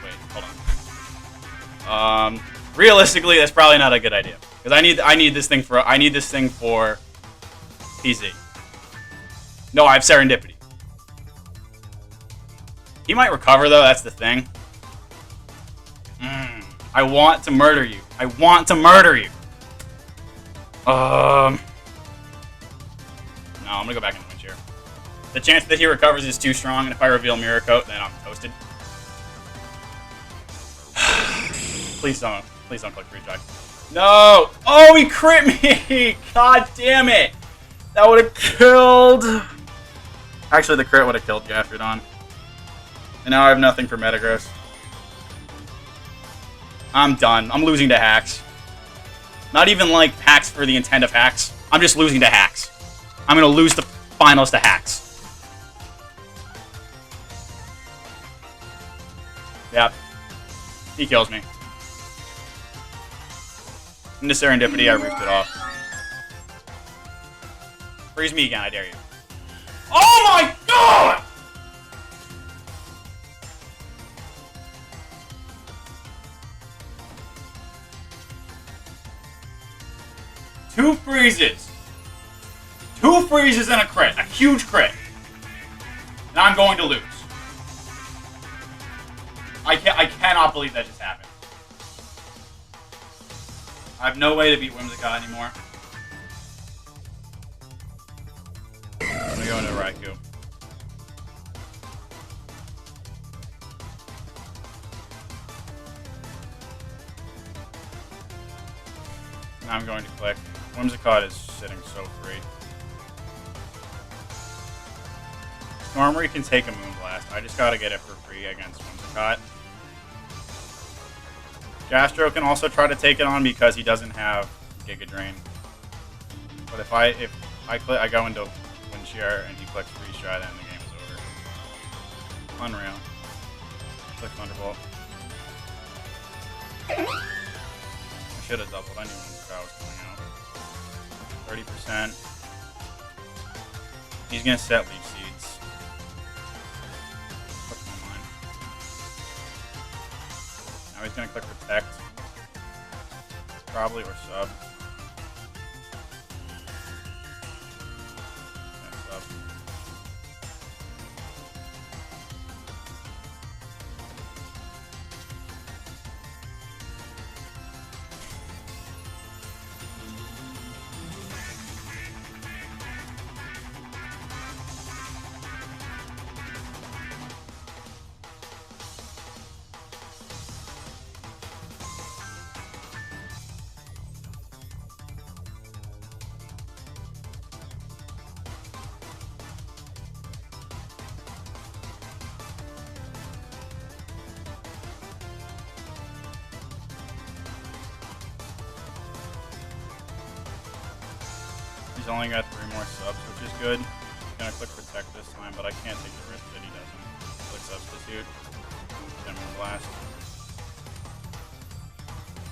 Wait, hold on. Realistically, that's probably not a good idea, because I need this thing for PZ. No, I have Serendipity. He might recover though. That's the thing. I want to murder you. I want to murder you. No, I'm gonna go back in the wind chair. The chance that he recovers is too strong, and if I reveal Mirror Coat, then I'm toasted. Please don't click free try. No! Oh, he crit me! God damn it! That would have killed. Actually, the crit would have killed Gastrodon. And now I have nothing for Metagross. I'm done. I'm losing to hacks. Not even like hacks for the intent of hacks. I'm just losing to hacks. I'm gonna lose the finals to hacks. Yep. He kills me. Into Serendipity, I roofed it off. Freeze me again, I dare you. Oh my god! Two freezes. Two freezes and a crit. A huge crit. And I'm going to lose. I cannot believe that just happened. I have no way to beat Whimsicott anymore. I'm gonna go into Raikou. Now I'm going to click. Whimsicott is sitting so free. Stormry can take a Moonblast. I just gotta get it for free against Whimsicott. Gastro can also try to take it on because he doesn't have Giga Drain. But if I go into Wind Shear and he clicks Freeze Dry, then the game is over. Unreal. Click Thunderbolt. I should have doubled. I knew when Scout was coming out. 30%. He's gonna set Leaf Seeds. What's my mind? Now he's gonna click Protect. Probably, or Sub. Yeah, Sub. He's only got 3 more subs, which is good. He's gonna click Protect this time, but I can't take the risk that he doesn't. Click Substitute. Then Moonblast.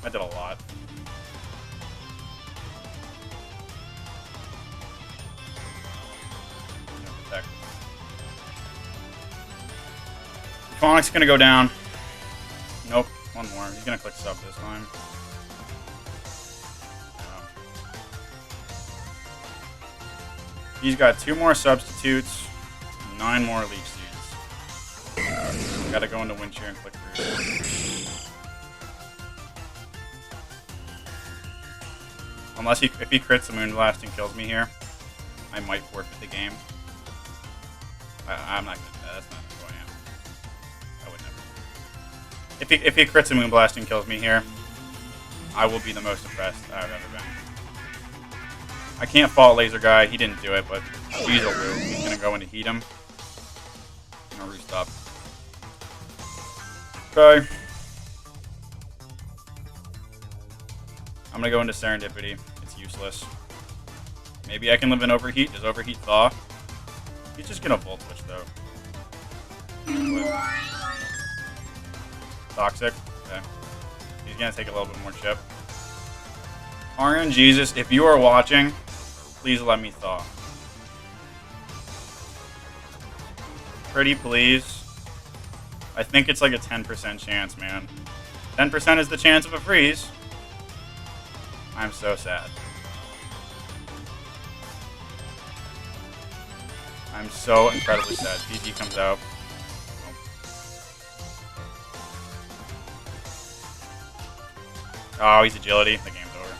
I did a lot. Protect. Phonic's gonna go down. Nope, one more. He's gonna click Sub this time. He's got 2 more substitutes, 9 more Leaf Seeds. Gotta go into Wind Shear and click through. Unless if he crits the Moonblast and kills me here, I might forfeit the game. I'm not gonna. That's not who I am. I would never. If he crits a Moonblast and kills me here, I will be the most impressed I've ever been. I can't fault ILaserGuy. He didn't do it, but he's a Roo. He's gonna go into Heat him. I'm gonna Roost up. Okay. I'm gonna go into Serendipity. It's useless. Maybe I can live in Overheat. Does Overheat thaw? He's just gonna Volt Switch though. Toxic. Okay. He's gonna take a little bit more chip. RNGesus, if you are watching, please let me thaw. Pretty please. I think it's like a 10% chance, man. 10% is the chance of a freeze. I'm so sad. I'm so incredibly sad. PG comes out. Oh, he's agility. The game's over.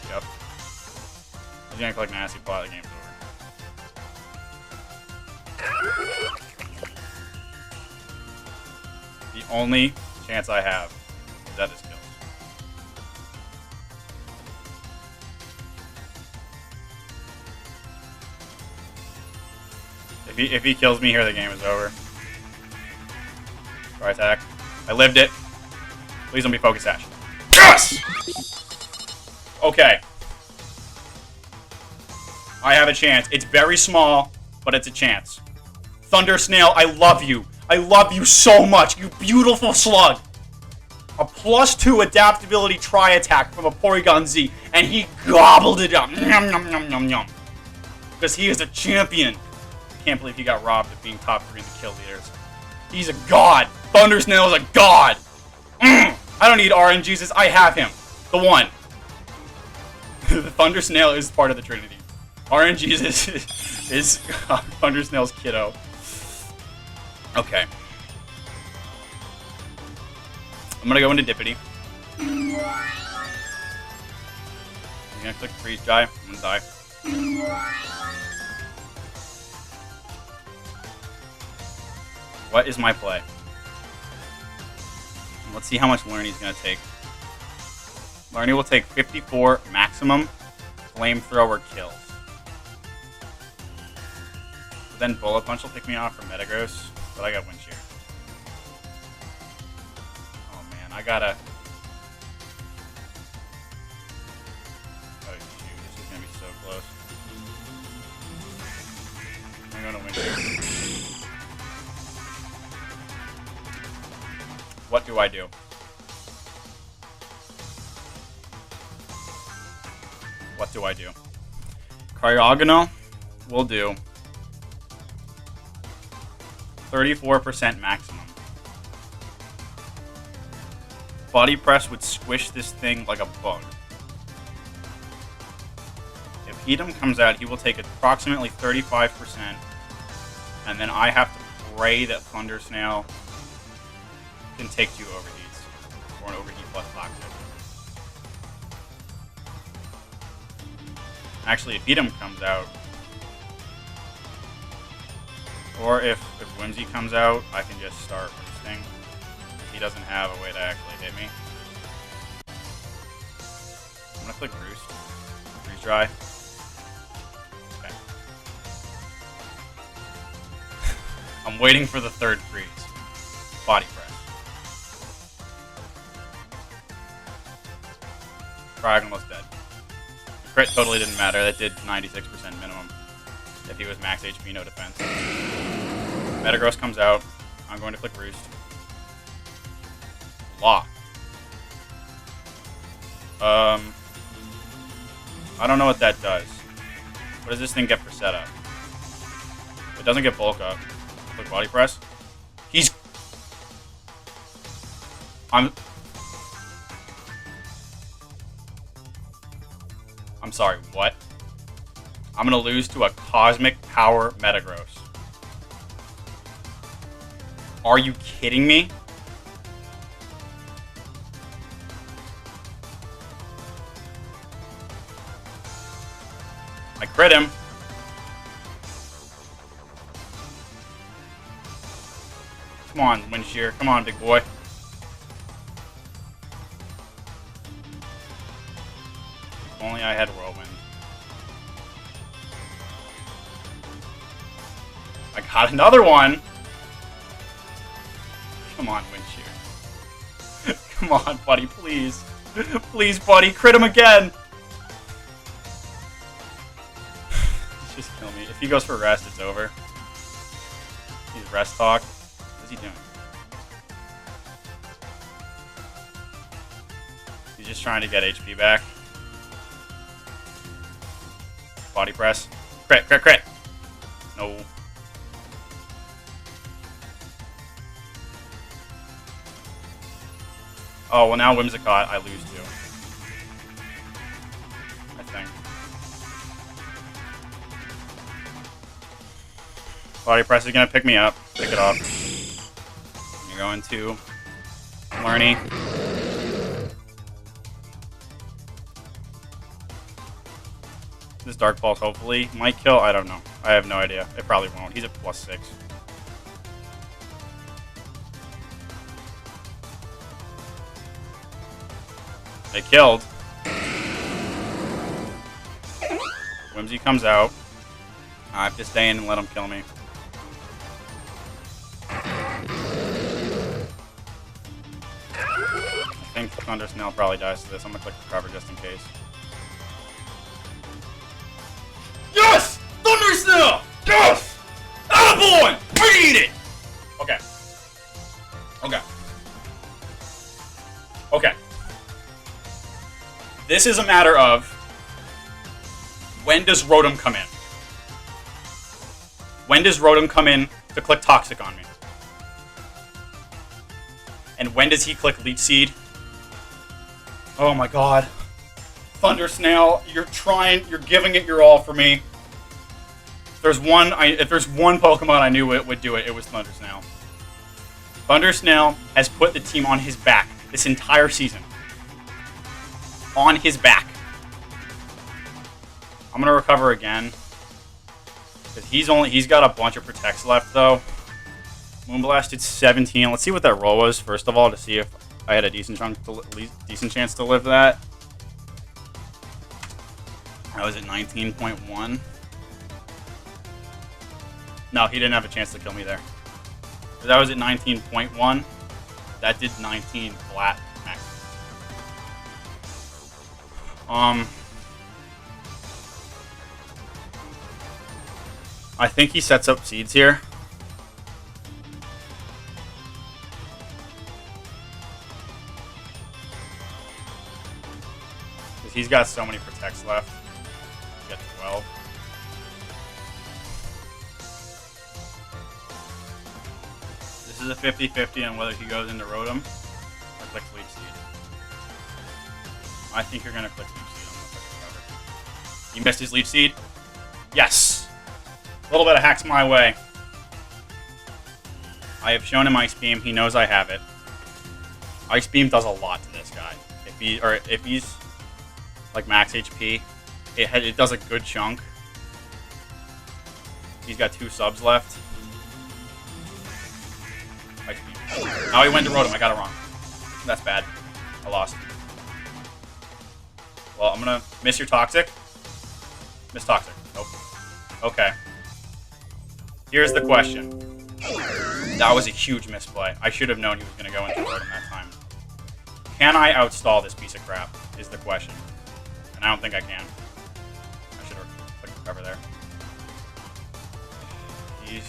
Yep. He's gonna click nasty plot. The game's over. The only chance I have is that this kills. If he kills me here, the game is over. Try attack. I lived it. Please don't be focus sash. Yes! Okay. I have a chance. It's very small, but it's a chance. Thunder Snail, I love you. I love you so much, you beautiful slug. A +2 adaptability tri-attack from a Porygon Z, and he gobbled it up. Yum, yum, yum, yum, yum. Because he is a champion. Can't believe he got robbed of being top 3 in the kill leaders. He's a god. Thunder Snail is a god. I don't need RNGesus. I have him. The one. The Thunder Snail is part of the Trinity. RNGesus is Thunder Snail's kiddo. Okay. I'm gonna go into Dippity. I'm gonna click freeze dry. I'm gonna die. What is my play? Let's see how much Lerny's gonna take. Lerny will take 54 maximum flamethrower kills. But then Bullet Punch will pick me off for Metagross, but I got Wind Shear. Oh man, I gotta. Oh shoot, this is gonna be so close. I'm gonna Wind Shear. What do I do? What do I do? Cryogonal will do 34% maximum. Body Press would squish this thing like a bug. If Edom comes out, he will take approximately 35%, and then I have to pray that Thunder Snail can take 2 overheats, or an overheat plus toxic. Actually, if Edom comes out, or if Whimsy comes out, I can just start roosting. He doesn't have a way to actually hit me. I'm gonna click Roost. Freeze dry. Okay. I'm waiting for the 3rd freeze. Body Press. Cryogonal was dead. The crit totally didn't matter. That did 96% minimum. If he was max HP, no defense. Metagross comes out. I'm going to click Roost. Lock. I don't know what that does. What does this thing get for setup? It doesn't get bulk up. Click Body Press. He's... I'm sorry, what? I'm gonna lose to a Cosmic Power Metagross. Are you kidding me? I crit him. Come on, Wind Shear. Come on, big boy. If only I had Whirlwind. I got another one. Come on, Wind Shear. Come on, buddy, please. Please, buddy, crit him again. Just kill me. If he goes for rest, it's over. He's rest talk. What is he doing? He's just trying to get HP back. Body press. Crit, crit, crit. No. Oh, well now Whimsicott, I lose too. I think. Body press is gonna pick me up. Pick it up. You're going to Learny. This Dark Pulse hopefully might kill. I don't know. I have no idea. It probably won't. He's at +6. They killed. Whimsy comes out. I have to stay in and let him kill me. I think Thunder Snail probably dies to this. I'm gonna click recover just in case. Yes! Thunder Snail! Yes! Attaboy! We eat it! Okay. Okay. Okay. This is a matter of when does Rotom come in? When does Rotom come in to click Toxic on me? And when does he click Leech Seed? Oh my god. Thunder Snail, you're giving it your all for me. If there's one Pokemon I knew it would do it, it was Thunder Snail. Thunder Snail has put the team on his back this entire season. On his back. I'm gonna recover again. Because he's got a bunch of protects left though. Moonblast did 17. Let's see what that roll was first of all to see if I had a decent chance to live that. I was at 19.1. No, he didn't have a chance to kill me there. Because I was at 19.1. That did 19 flat max. I think he sets up seeds here. Because he's got so many protects left. Get 12. This is a 50-50 on whether he goes into Rotom or clicks Leech Seed. I think you're going to click Leech Seed. I'm going to click Recover. You missed his Leech Seed? Yes! A little bit of hacks my way. I have shown him Ice Beam. He knows I have it. Ice Beam does a lot to this guy. If he's like max HP, it does a good chunk. He's got 2 subs left. Ice Beam. Now he went to Rotom. I got it wrong. That's bad. I lost. Well, I'm gonna miss your Toxic. Miss Toxic. Nope. Okay. Here's the question. That was a huge misplay. I should have known he was going to go into Rotom that time. Can I outstall this piece of crap, is the question. And I don't think I can. I should have clicked recover there. Jeez.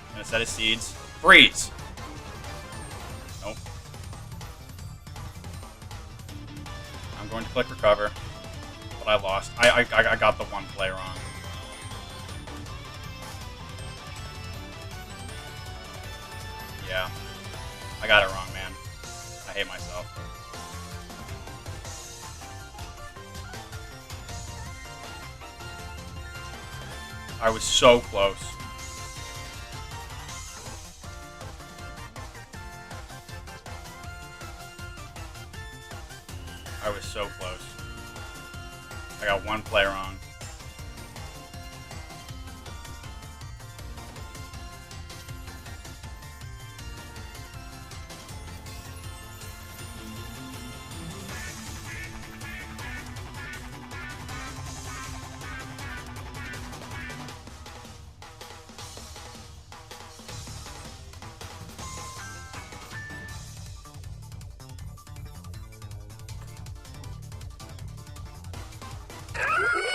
I'm going to set his seeds. Freeze! Nope. I'm going to click recover. But I lost. I got the one play wrong. Yeah. I got it wrong, man. I hate myself. I was so close. I was so close. I got one play wrong.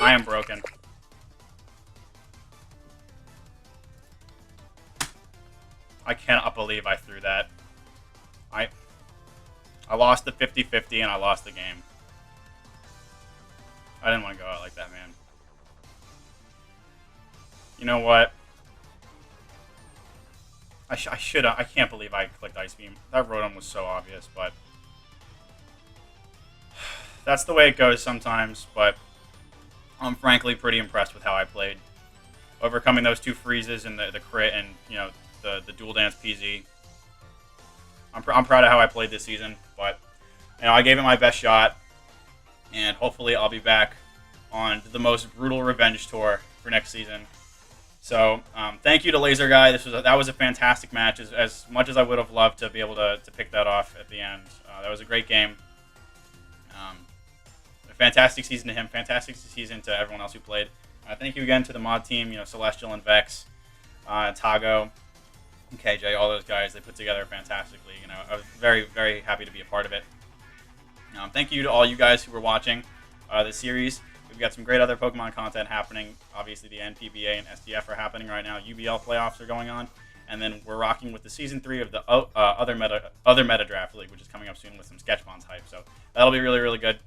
I am broken. I cannot believe I threw that. I lost the 50-50 and I lost the game. I didn't want to go out like that, man. You know what? I should have. I can't believe I clicked Ice Beam. That Rotom was so obvious, but that's the way it goes sometimes. But I'm frankly pretty impressed with how I played. Overcoming those 2 freezes and the crit and, you know, the dual dance PZ. I'm proud of how I played this season, but you know, I gave it my best shot, and hopefully I'll be back on the most brutal revenge tour for next season. So thank you to iLaserGuy. That was a fantastic match. As much as I would have loved to be able to pick that off at the end, that was a great game. A fantastic season to him. Fantastic season to everyone else who played. Thank you again to the mod team. You know, Celestial and Vex, Tago, and KJ, all those guys. They put together fantastically. You know, I was very, very happy to be a part of it. Thank you to all you guys who were watching the series. We've got some great other Pokemon content happening. Obviously, the NPBA and SDF are happening right now. UBL playoffs are going on, and then we're rocking with the Season 3 of the other meta draft league, which is coming up soon with some Sketchbonds hype. So that'll be really, really good.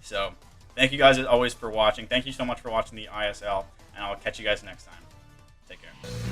So thank you guys as always for watching. Thank you so much for watching the ISL, and I'll catch you guys next time. Take care.